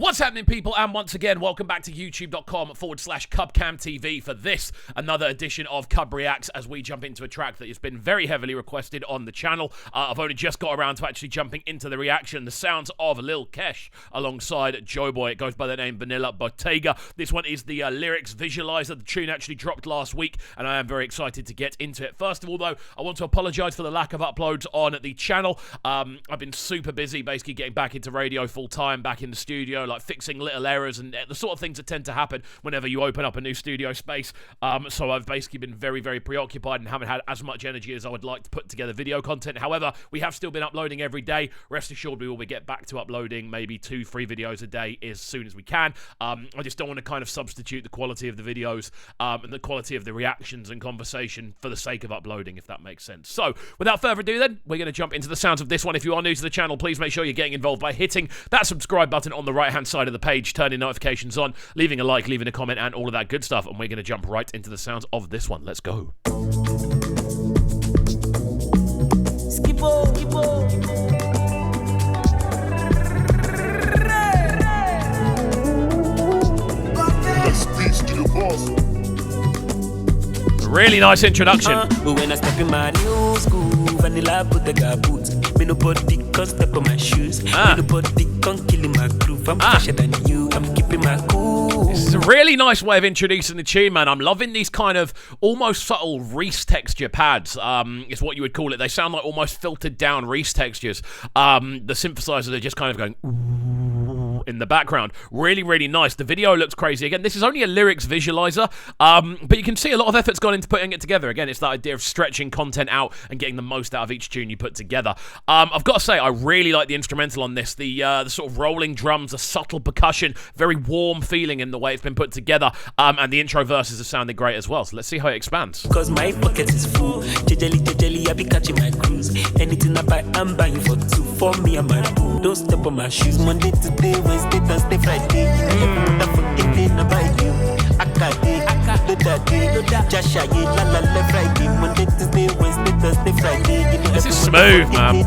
What's happening, people? And once again, welcome back to youtube.com/CubCamTV for this, another edition of Cub Reacts, as we jump into a track that has been very heavily requested on the channel. I've only just got around to actually jumping into the reaction. The sounds of Lil Kesh alongside Joeboy. It goes by the name Vanilla Bottega. This one is the lyrics visualizer. The tune actually dropped last week, and I am very excited to get into it. First of all, though, I want to apologise for the lack of uploads on the channel. I've been super busy, basically getting back into radio full-time, back in the studio, like fixing little errors and the sort of things that tend to happen whenever you open up a new studio space. So I've basically been very, very preoccupied and haven't had as much energy as I would like to put together video content. However, we have still been uploading every day. Rest assured, we will get back to uploading maybe 2-3 videos a day as soon as we can. I just don't want to kind of substitute the quality of the videos and the quality of the reactions and conversation for the sake of uploading, if that makes sense. So, without further ado then, we're going to jump into the sounds of this one. If you are new to the channel, please make sure you're getting involved by hitting that subscribe button on the right-hand side of the page, turning notifications on, leaving a like, leaving a comment, and all of that good stuff. And we're going to jump right into the sounds of this one. Let's go. Really nice introduction. But when I step in my new school, Vanilla Bottega boots. Me nobody can step on my shoes. Me nobody can kill my groove. I'm fresher than you. I'm keeping my cool. This is a really nice way of introducing the tune, man. I'm loving these kind of almost subtle Reese texture pads, is what you would call it. They sound like almost filtered down Reese textures. The synthesizers are just kind of going in the background. Really, really nice. The video looks crazy. Again, this is only a lyrics visualizer, but you can see a lot of effort's gone into putting it together. Again, it's that idea of stretching content out and getting the most out of each tune you put together. I've got to say, I really like the instrumental on this. The sort of rolling drums, the subtle percussion, very warm feeling in the way it's been put together, and the intro verses are sounding great as well. So let's see how it expands. Because my pocket is full. Jejely, I be catching my cruise. Anything I buy, I'm buying for two. For me and my boo. Don't step on my shoes. Monday to day, Wednesday, Thursday, Friday. You know, forgetting about you. Akade, Jashaye, la la la, Friday, Monday, Tuesday, Wednesday, Thursday, Friday. You know, this is smooth, man.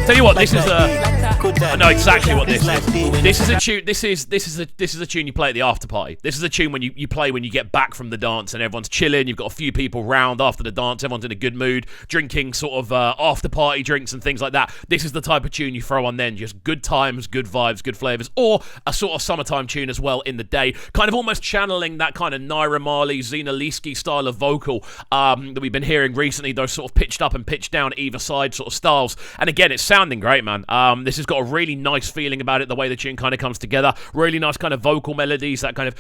Tell you what, this is I know exactly what this is. This is a tune. This is a tune you play at the after party. This is a tune when you play when you get back from the dance and everyone's chilling. You've got a few people round after the dance. Everyone's in a good mood, drinking sort of after party drinks and things like that. This is the type of tune you throw on then. Just good times, good vibes, good flavors, or a sort of summertime tune as well in the day. Kind of almost channeling that kind of Naira Marley, Zena Leesky style of vocal that we've been hearing recently. Those sort of pitched up and pitched down either side sort of styles. And again, it's sounding great, man. This has got a really nice feeling about it, the way the tune kind of comes together. Really nice kind of vocal melodies, that kind of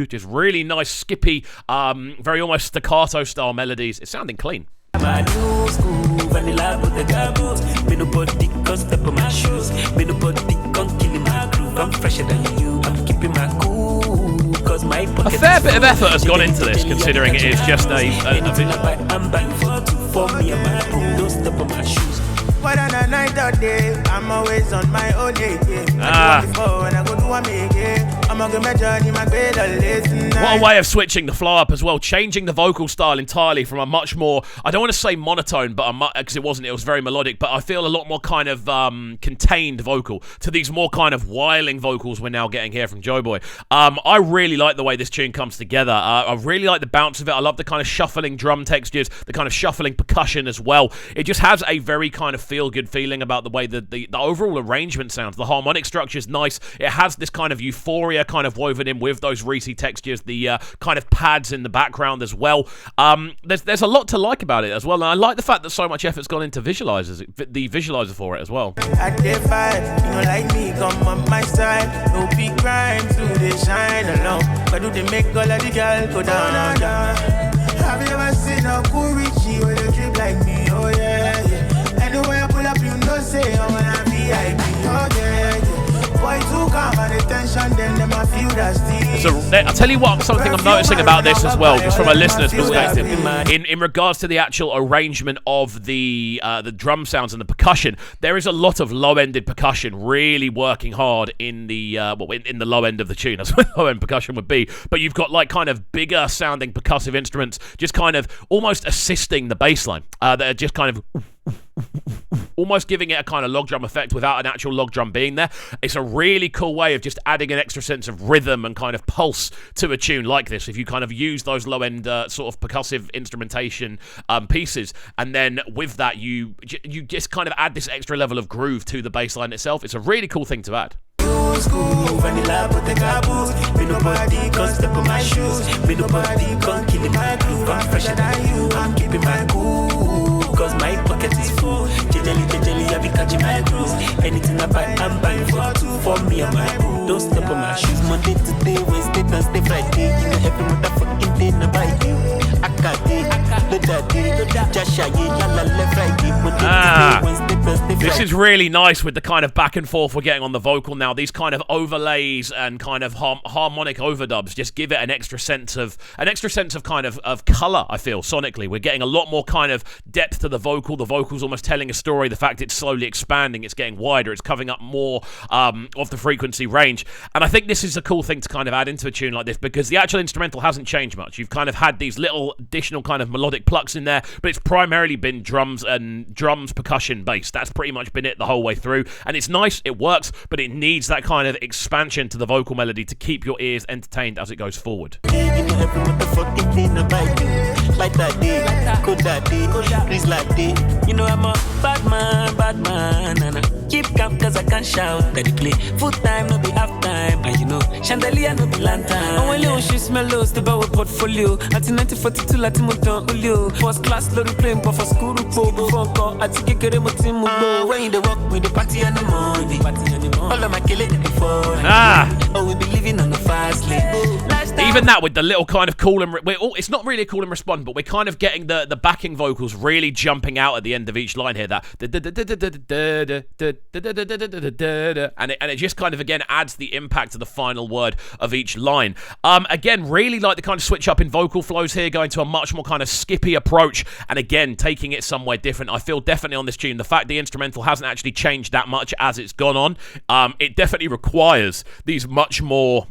just really nice skippy, very almost staccato style melodies. It's sounding clean. My new school, Vanilla Bottega boots. Me nobody can step on my shoes. Me nobody can kill my groove. I'm fresher than you. I'm keeping my cool. Cause my a fair bit of effort has gone into this, considering it is just a I'm buying for two. For me and my boo. Don't step on my shoes. What a night or day, I'm always on my own day. What a way of switching the flow up as well, changing the vocal style entirely from a much more, I don't want to say monotone, but because it was very melodic, but I feel a lot more kind of contained vocal to these more kind of whiling vocals we're now getting here from Joeboy. I really like the way this tune comes together. I really like the bounce of it. I love the kind of shuffling drum textures, the kind of shuffling percussion as well. It just has a very kind of feel-good feeling about the way the overall arrangement sounds. The harmonic structure is nice. It has this kind of euphoria kind of woven in with those Reese textures, the kind of pads in the background as well. There's a lot to like about it as well, and I like the fact that so much effort's gone into the visualizer for it as well. I defy, you know, like me, come on my side. No big crime to they shine along. But do they make all of the girls go down, down? Have you ever seen a cool Richie with a drip like me? Oh yeah, yeah. Anywhere I pull up, you know, say I wanna be VIP. Oh yeah, yeah. Boy, too calm and attention, then them I feel that So I'll tell you what, something I'm noticing about this as well, just from a listener's perspective, in regards to the actual arrangement of the drum sounds and the percussion, there is a lot of low-ended percussion really working hard in the in the low end of the tune. That's what low-end percussion would be. But you've got like kind of bigger sounding percussive instruments just kind of almost assisting the bass line that are just kind of almost giving it a kind of log drum effect without an actual log drum being there. It's a really cool way of just adding an extra sense of rhythm and kind of pulse to a tune like this. If you kind of use those low-end sort of percussive instrumentation pieces, and then with that you just kind of add this extra level of groove to the bass line itself. It's a really cool thing to add. School, vanilla, Bottega boots. Me nobody can step on my shoes. Me nobody can kill my groove. I'm fresher than you. I'm keeping my cool, cause my pocket is full. Jejely, I be catching my cruise. Anything I buy, I'm buying for two. For me and my boo. Don't step on my shoes. Monday to day, Wednesday, Thursday, Friday. You know every motherfucking day, no buy you. This is really nice with the kind of back and forth we're getting on the vocal now. These kind of overlays and kind of harmonic overdubs just give it an extra sense of kind of color. I feel sonically we're getting a lot more kind of depth to the vocal. The vocal's almost telling a story. The fact it's slowly expanding, it's getting wider, it's covering up more of the frequency range. And I think this is a cool thing to kind of add into a tune like this, because the actual instrumental hasn't changed much. You've kind of had these little additional kind of melodic plucks in there, but it's primarily been drums, percussion, bass. That's pretty much been it the whole way through, and it's nice, it works, but it needs that kind of expansion to the vocal melody to keep your ears entertained as it goes forward. You know I'm a bad man, and I keep calm cause I can't shout that it play full time, no be half time, and you know chandelier no be lantern. And when you she smell low, step out with portfolio. At 1942 Latin Muton Ulio. First class lorry plane but for school po before go at Kikere Motimu go. When the walk with the party and the money, all of my killing before. Oh, we be living on the fast lane. Even that with the little kind of call and it's not really a call and respond, but we're kind of getting the backing vocals really jumping out at the end of each line here. That and it just kind of again adds the impact to the final word of each line. Again, really like the kind of switch up in vocal flows here, going to a much more kind of skippy approach, and again taking it somewhere different. I feel definitely on this tune, the fact the instrumental hasn't actually changed that much as it's gone on, it definitely requires these much more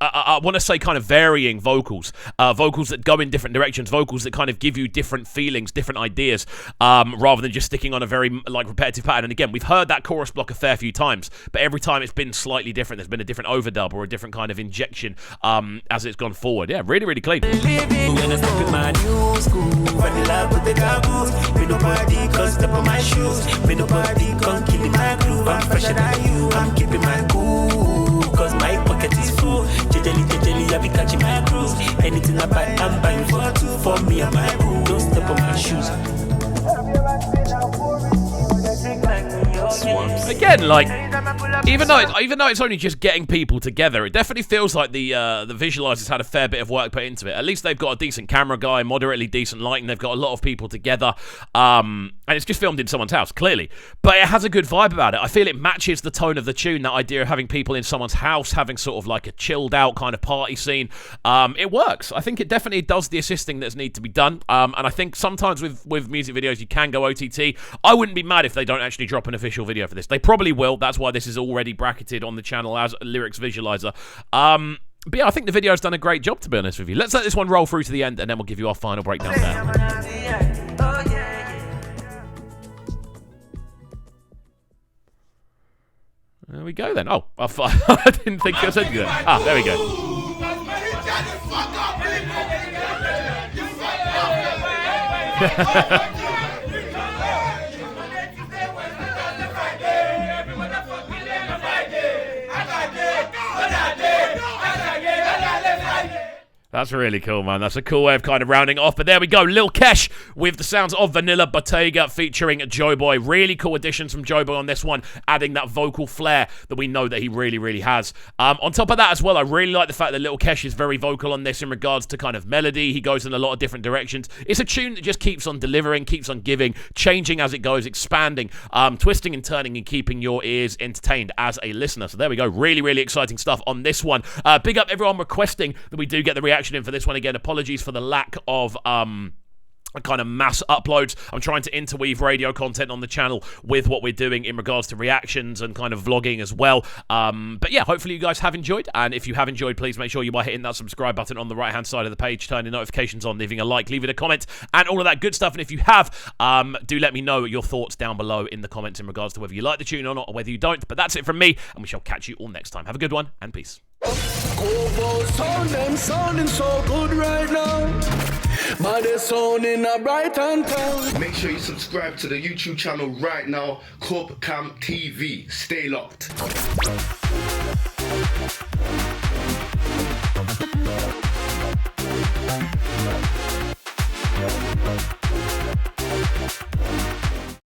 I want to say kind of varying vocals that go in different directions, vocals that kind of give you different feelings, different ideas, rather than just sticking on a very like repetitive pattern. And again, we've heard that chorus block a fair few times, but every time it's been slightly different. There's been a different overdub or a different kind of injection as it's gone forward. Yeah, really, really clean. When I step in my new school, vanilla Bottega boots. Me nobody can step on my shoes. Me nobody can kill my groove. I'm fresher than you. I'm keeping my cool, cause my pocket is full. Jejely, I be catching my cruise. Anything I buy, I'm buying for two. For me and my boo. Don't step on my shoes. Again, like, even though it's only just getting people together, it definitely feels like the visualizers had a fair bit of work put into it. At least they've got a decent camera guy, moderately decent lighting. They've got a lot of people together, and it's just filmed in someone's house, clearly. But it has a good vibe about it. I feel it matches the tone of the tune. That idea of having people in someone's house, having sort of like a chilled out kind of party scene. It works. I think it definitely does the assisting that's need to be done. And I think sometimes with music videos you can go OTT. I wouldn't be mad if they don't actually drop an official video for this. They probably will. That's why this is already bracketed on the channel as a lyrics visualizer. But yeah, I think the video's done a great job, to be honest with you. Let's let this one roll through to the end, and then we'll give you our final breakdown there. There we go then. Oh, I didn't think I said that. There we go. That's really cool, man. That's a cool way of kind of rounding it off. But there we go. Lil Kesh with the sounds of Vanilla Bottega featuring Joeboy. Really cool additions from Joeboy on this one, adding that vocal flair that we know that he really, really has. On top of that as well, I really like the fact that Lil Kesh is very vocal on this in regards to kind of melody. He goes in a lot of different directions. It's a tune that just keeps on delivering, keeps on giving, changing as it goes, expanding, twisting and turning and keeping your ears entertained as a listener. So there we go. Really, really exciting stuff on this one. Big up everyone requesting that we do get the reaction in for this one. Again, apologies for the lack of kind of mass uploads. I'm trying to interweave radio content on the channel with what we're doing in regards to reactions and kind of vlogging as well. But yeah, hopefully you guys have enjoyed, and if you have enjoyed, please make sure you are hitting that subscribe button on the right hand side of the page, turning notifications on, leaving a like, leaving a comment, and all of that good stuff. And if you have, do let me know your thoughts down below in the comments in regards to whether you like the tune or not, or whether you don't. But that's it from me, and we shall catch you all next time. Have a good one, and peace. Sounding so good right now. But they're sounding a bright and town. Make sure you subscribe to the YouTube channel right now, CubCamTV. Stay locked.